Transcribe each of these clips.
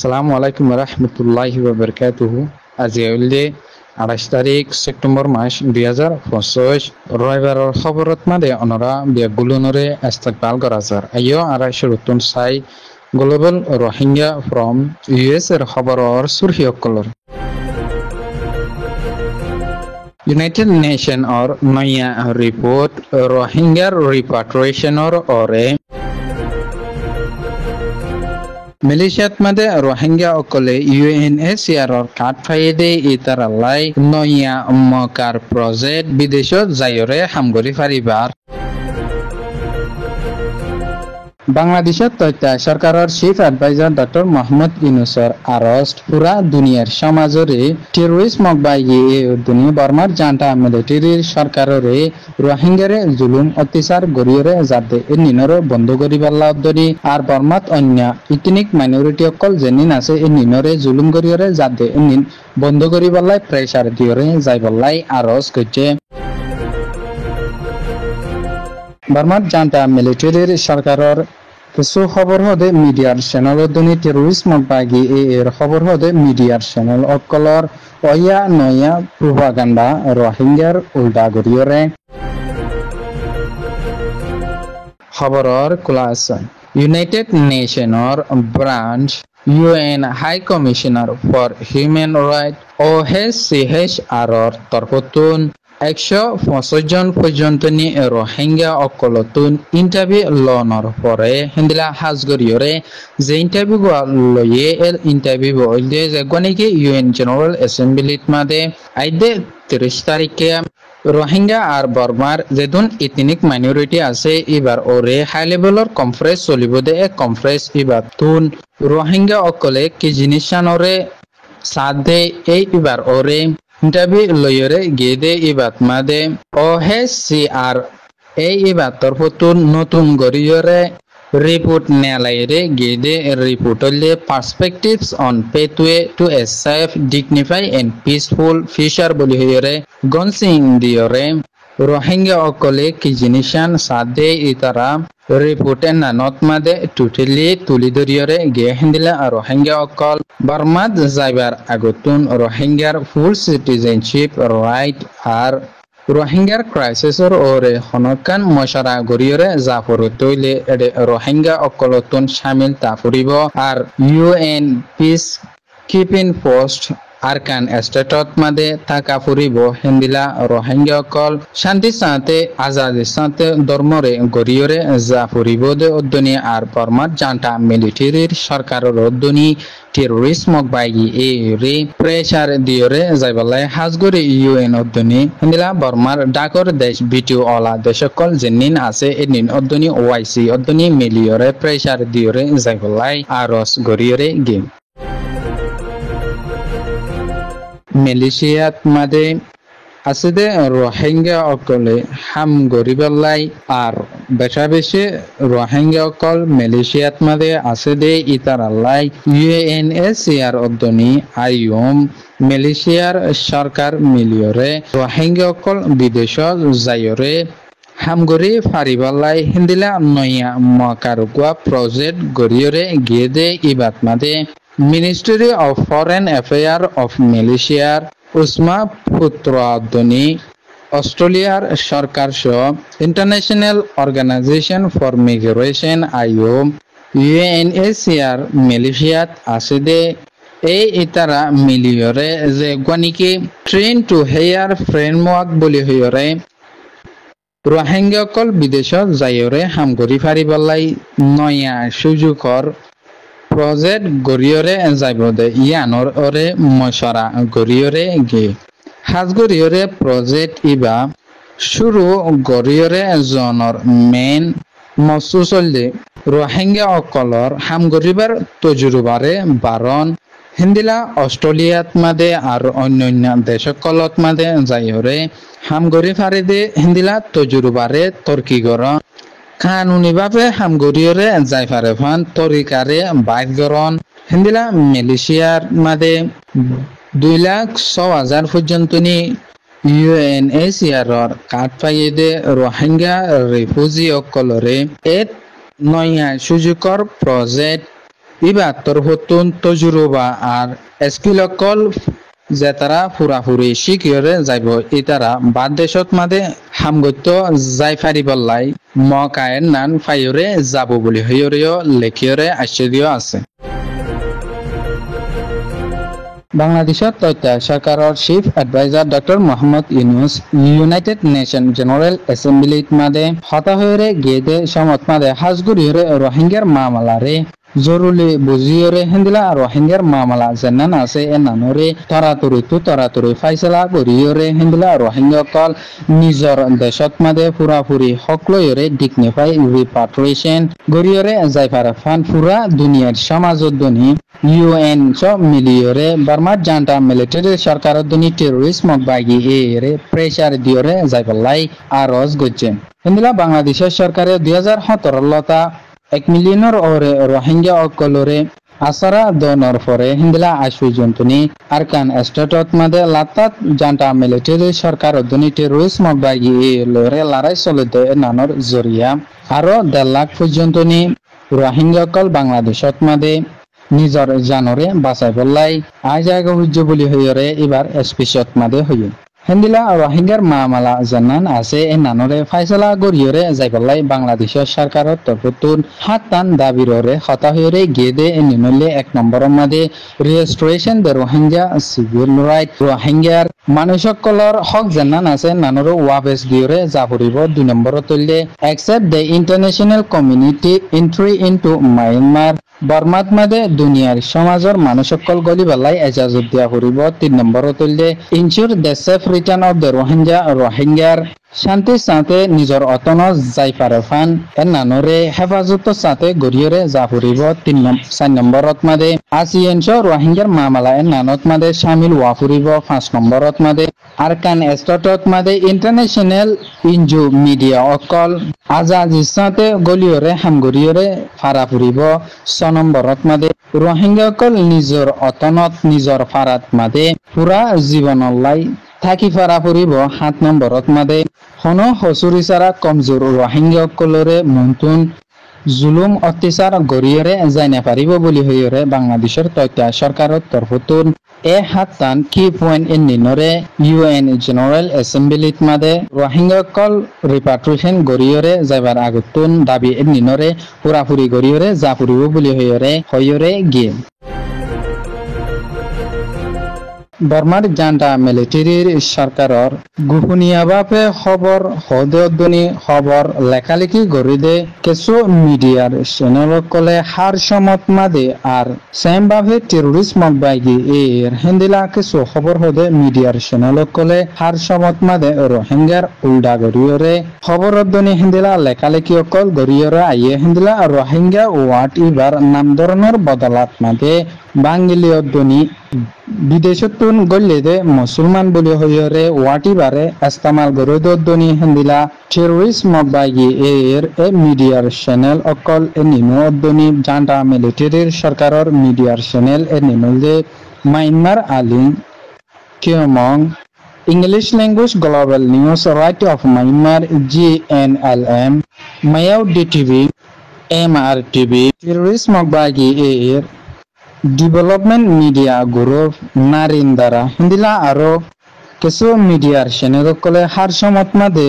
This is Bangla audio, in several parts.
আসসালামু আলাইকুম রহমতুল্লাহি ওয়াবারাকাতুহু। আজি হইলে 28 তারিখ সেপ্টেম্বর মাস 2025 রবিবারের খবরত মাদে অনরা বিয়াগুলনরে ইস্তেকবাল করাজার আইও আড়াইশো রতুন সাই গ্লোবাল রোহিঙ্গা ফ্রম ইউএস এর খবরর সুরহিয়কলর ইউনাইটেড নেশন or নয়া রিপোর্ট রোহিঙ্গার রিপাট্রিয়েশনর ওরে Malaysiat made Rohingya okole UNHCR or kat faide itaralai noya mokar project bideshot jayore hamgori faribar বাংলাদেশের তথ্য সরকারের চিফ অ্যাডভাইজার ডক্টর মোহাম্মদ ইউনুসের আরস্ট পুরা দুনিয়ার সমাজরে টেরোরিস্ট মকবাই দুনিয়া বর্মার জান্টা মিলিটারির সরকারের রোহিঙ্গারে জুলুম অত্যাচার গরিয়রে যাতে নিনরে বন্ধ করিবাল্লা অদ্দনি আর বর্মাত অন্য ইথনিক মাইনরিটি অকল যেনিন আছে নিনরে জুলুম গরিয়রে যাতে নিন বন্ধ করিবাল্লাই প্রেসার দিয়রে যাইবাল্লাই আরস্ট করছে বর্মার জান্টা মিলিটারির সরকারের কিছু খবর হদে মিডিয়ার চ্যানেল দুনি টেরোরিস্ট মকবাগি এর খবর হদে মিডিয়ার চ্যানেল অকলর অয়া নয়া প্রোপাগান্ডা রোহিঙ্গার উল্টা গরিয়রে খবরর ক্লাস ইউনাইটেড নেশনর branch UN High Commissioner for Human Rights OHCHR তরফতুন 165 জন পর্যন্ত নি রোহিঙ্গা অকলতুন ইন্টারভিউ লনর পরে হিন্দিলা হাজগরিয়রে যে ইন্টারভিউ লয়ে এল ইন্টারভিউ বলতে যে গনিকে UN জেনারেল অ্যাসেম্বলিত মাদে আইদে 30 তারিখে রোহিঙ্গা আর বর্মার যেদুন ইথনিক মাইনরিটি আছে এবার ওরে হাই লেভেলর কনফারেন্স চলিব দে এক কনফারেন্স এবার তুন রোহিঙ্গা অকলে কি জিনিসানরে সাথে এই এবার ওরে ইন্টারভিউ লয়রে গেদে ইবাত মাদে OHCR এই ইবাত তরফতুন নতুন গরিয়রে রিপোর্ট নেলাইরে গেদে রিপোর্ট হলে perspectives on pathway to a safe dignified and peaceful future বলি হইরে গনসিং দিয়রে রোহিঙ্গা অকলে কি জিনিসান সাদে ইতারা রিপোর্টের নানত মাদে টোটালি তুলি ধরিয়রে গে হিন্দিলা রোহিঙ্গা অকল বর্মাদ যাইবার আগতুন রোহিঙ্গার ফুল সিটিজেনশিপ রাইট আর রোহিঙ্গার ক্রাইসিসর ওরে হনকান মশারা গরিয়রে জাফর তৈলে এডে রোহিঙ্গা অকলতুন শামিল তা ফুরিব আর UN peacekeeping post Arakan স্টেটত মাদে থাকা ফুরিব হিন্দিলা রোহিঙ্গা অকল শান্তি সাথে আজাদি সাথে ধর্মরে গরিয়রে যা ফুরিব দে অদ্দনি আর বর্মার জান্টা মিলিটারির সরকারের অদ্দনি টেরোরিস্ট মকবাগি এ রে প্রেসার দিয়রে যাইবালাই হাজগরি UN অদ্দনি হিন্দিলা বর্মার ডাকর দেশ বিটিও অলা দেশকল যেনিন আছে এনিন অদ্দনি OIC অদ্দনি মিলিয়রে প্রেসার দিয়রে যাইবালাই আরস গরিয়রে গে মালয়েশিয়াত মাদে আসিদে রোহিঙ্গা অকলে হাম গরিবাল্লাই আর বেশা বেশি রোহিঙ্গা অকল মালয়েশিয়াত মাদে আসিদে ইতারাল্লাই UNHCR অদ্দনি আইয়ুম মালয়েশিয়ার সরকার মিলিয়রে রোহিঙ্গা অকল বিদেশ যায়রে হামগরি ফারিবাল্লাই হিন্দিলা নয়া মকারুকুয়া প্রজেক্ট গরিয়রে গেদে ইবাত মাদে Ministry of Foreign Affairs of Malaysia Usama পুত্রাদনি অস্ট্রেলিয়ার সরকার সহ international organisation for migration IOM UNHCR মালয়েশিয়াত আসিদে এই ইতারা মিলিয়রে যে গনিকে ট্রেন টু হেয়ার ফ্রেমওয়ার্ক বলি হইরে রোহিঙ্গা অকল বিদেশত যায়রে হামগরি ফারিবাল্লাই নয়া সুযোগর প্রজেক্ট গরিয়রে যাইব দে ইয়ানর ওরে মশরা গরিয়রে গে হাজ গরিয়রে প্রজেক্ট ইবা শুরু গরিয়রে জনর মেন মসুসলে রোহিঙ্গা অকলর হাম গরিবার তজুরবারে বারণ হিন্দিলা অস্ট্রেলিয়াত মাদে আর অন্যান্য দেশকলত মাদে যাইরে হাম গরি ফারিদে হিন্দিলা তজুরবারে তর্কি গরণ কানুনিভাবে হামগরিয়রে যাইফারে ফান তরিকারে বাইর গরণ হিন্দিলা মালয়েশিয়ার মাদে 2,06,000 পর্যন্ত নি UNHCR কাট পাইয়ে রোহিঙ্গা রিফিউজি অকলরে এত নয়া সুযোগর প্রজেক্ট ইবাত্তর হতুন তজুরবা আর স্কিলকল যে তারা পুরাপুরি শিকিয়রে যাইব ইতারা বাদ দেশত মাদে হামগত্য যাই ফারিবল্লাই মকায়ের নান ফাইয়রে যাব বলি হইয়রেও লেখিয়রে আশ্চর্য আছে বাংলাদেশত তথ্য সরকারের chief adviser doctor Mohammad Yunus united nation general এসেম্বলিত মাদে হতাহরে গেদে সমত মাদে হাজগুড়িয়রে রোহিঙ্গার মামলারে জরুরি বুঝিয়রে হিন্দিলা রোহিঙ্গার মামলা যেনান আছে এ নানরে তরাতরি ফাইসলা করিয়রে হিন্দিলা রোহিঙ্গা কল নিজর দেশত মাদে পুরাপুরি হকলয়রে ডিগনিফাই রিপাট্রিয়েশন গরিয়রে যাইফার ফান পুরা দুনিয়ার সমাজত দনি UN সব মিলিয়রে বার্মার জান্টা মিলিটারি সরকারের দনি টেরোরিস্ট মকবাগি এরে প্রেসার দিয়রে যাইবলাই আরজ গজ্জেন হিন্দিলা বাংলাদেশের সরকারে 2017 লতা 1 মিলিয়নের ওরে রোহিঙ্গা অকলরে আসরা দনর পরে হিন্দিলা আশু জন্তুনি আরকান স্টেটত মাদে লাতাত জান্টা মিলিটারি সরকার দনি টেরোরিস্ট মকবাগি লরে লড়াই চলিতে নানর জরিয়া আরো 1.5 লাখ পর্যন্তনি রোহিঙ্গা কল বাংলাদেশত মাদে নিজর জানরে বাঁচাই বললাই আজ আগে হুজ্জ বলি হইরে এবার এসপিসত মাদে হইয়ে হিন্দিলা রোহিঙ্গার মামলা জানান আছে এ নানরে ফাইসলা গরিয়রে যাইবলাই বাংলাদেশের সরকারের তরফতুন হাতান দাবিররে হতা হইরে গেদে এ নিনলে 1 নম্বরের মাদে রেজিস্ট্রেশন দে রোহিঙ্গা সিভিল রাইট রোহিঙ্গার মানুষসকলৰ হক জানান আছে নানরে ওয়াবেস দিয়রে জাফরিব 2 নম্বর তলে accept the international community entry into Myanmar বর্মাত মাদে দুনিয়ার সমাজৰ মানুষসকল গলিবালাই এজাজত দিয়া করিব 3 নম্বর তলে ensure the safe return of the রোহিঙ্গার শান্তির সাথে নিজর অতন যাই পারে ফান এর নানরে হেফাজতের সাথে গড়িয়রে যা ফুরিব 4 নম্বরত মাদে আসিয়েন্স রোহিঙ্গার মামলা এর নানত মাদে শামিল ওয়া ফুরিব 5 নম্বরত মাদে আরকান স্টেটত মাদে ইন্টারন্যাশনাল ইনজু মিডিয়া অকল আজাজির সাথে গলিয়রে হামগড়িয়রে ফারা ফুরিব 6 নম্বরত মাদে রোহিঙ্গা অকল নিজর অতনত নিজর ফারাত মাদে পুরা জীবনলাই থাকি ফারা ফুরিব 7 নম্বরত মাদে হন হসুরি সারা কমজোর রোহিঙ্গা কলরে মন্তুন জুলুম অত্যাচার গড়িয়রে যাই না পারিব বলি হইরে বাংলাদেশের তথ্য সরকারের তরফতুন এ হাতান কি পয়েন্ট এন নিনরে UN জেনারেল এসেম্বলিত মাদে রোহিঙ্গা কল রিপাট্রিয়েশন গড়িয়রে যাইবার আগতুন দাবি এন নিনরে পুরাপুরি গড়িয়রে যা ফুরিব বলি হইরে গিয়ে বর্মার জান্টা মিলিটারির সরকারের গোপনীয়ভাবে খবর হদনি খবর লেখালেখি গড়িদে কিছু মিডিয়ার চ্যানেলকলে হার সমত মাদে আর সেমভাবে টেরোরিস্ট মকবাগি এর হিন্দিলা কিছু খবর হদে মিডিয়ার চ্যানেলকলে হার সমত মাদে রোহিঙ্গার উল্ডা গড়িয়রে খবর হদনি হিন্দিলা লেখালেখি অকল গড়িয়রে আইয়ে হিন্দিলা রোহিঙ্গা ওয়াট ইবার নাম ধরনের বদলাত মাদে বাঙালিয়দনি বিদেশতুন গল্লেদে মুসলমান বলি হইরে ওয়াটিবারে ইস্তেমাল গরদনি হিন্দিলা টেরোরিস্ট মকবাগি এর এ মিডিয়ার চ্যানেল অকল এ নিনুদনি জান্টা মিলিটারির সরকারের মিডিয়ার চ্যানেল এ নিনুলে মায়ানমার আলিং কিয়মং English language global news light of Myanmar GNLM মায়াও DTV MRTV টেরোরিস্ট মকবাগি এর ডেভেলপমেন্ট মিডিয়া গ্রুপ নারিন্দারা হিন্দিলা আরো কিছু মিডিয়ার চ্যানেলকলে হার সমত মাদে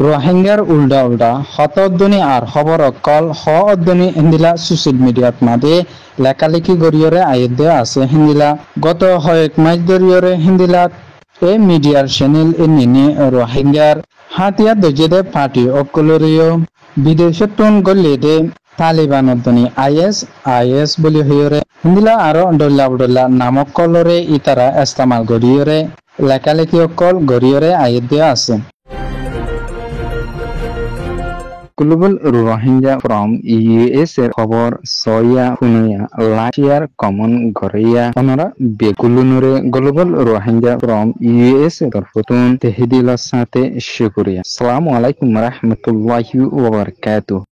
রোহিঙ্গার উল্টা হতদ্দনি আর খবর অকল হদ্দনি হিন্দিলা সোশ্যাল মিডিয়াত মাদে লেখালেখি গড়িয়রে আয়দে আছে হিন্দিলা গত কয়েক মাস ধরিয়রে হিন্দিলাত এ মিডিয়ার চ্যানেল এ নিনে রোহিঙ্গার হাতিয়া দজেদে পার্টি অকলরিয় বিদেশতুন গল্লেদে তালিবানদনি IS বলি হইরে হিন্দিলা আরো ডল্লা নামক কলরে ইতারা ইস্তেমাল গড়িয়রে লেখালেখি অকল গড়িয়রে আয়দে আছে গ্লোবাল রোহিঙ্গা ফ্রম US এর খবর সয়া হুনিয়া লাশিয়ার কমন গরিয়া অনরা বেকুলুনরে গ্লোবাল রোহিঙ্গা ফ্রম US এর তরফতুন তেহদিলার সাথে শুকরিয়া আসসালামু আলাইকুম রাহমাতুল্লাহি ওয়া বারাকাতুহু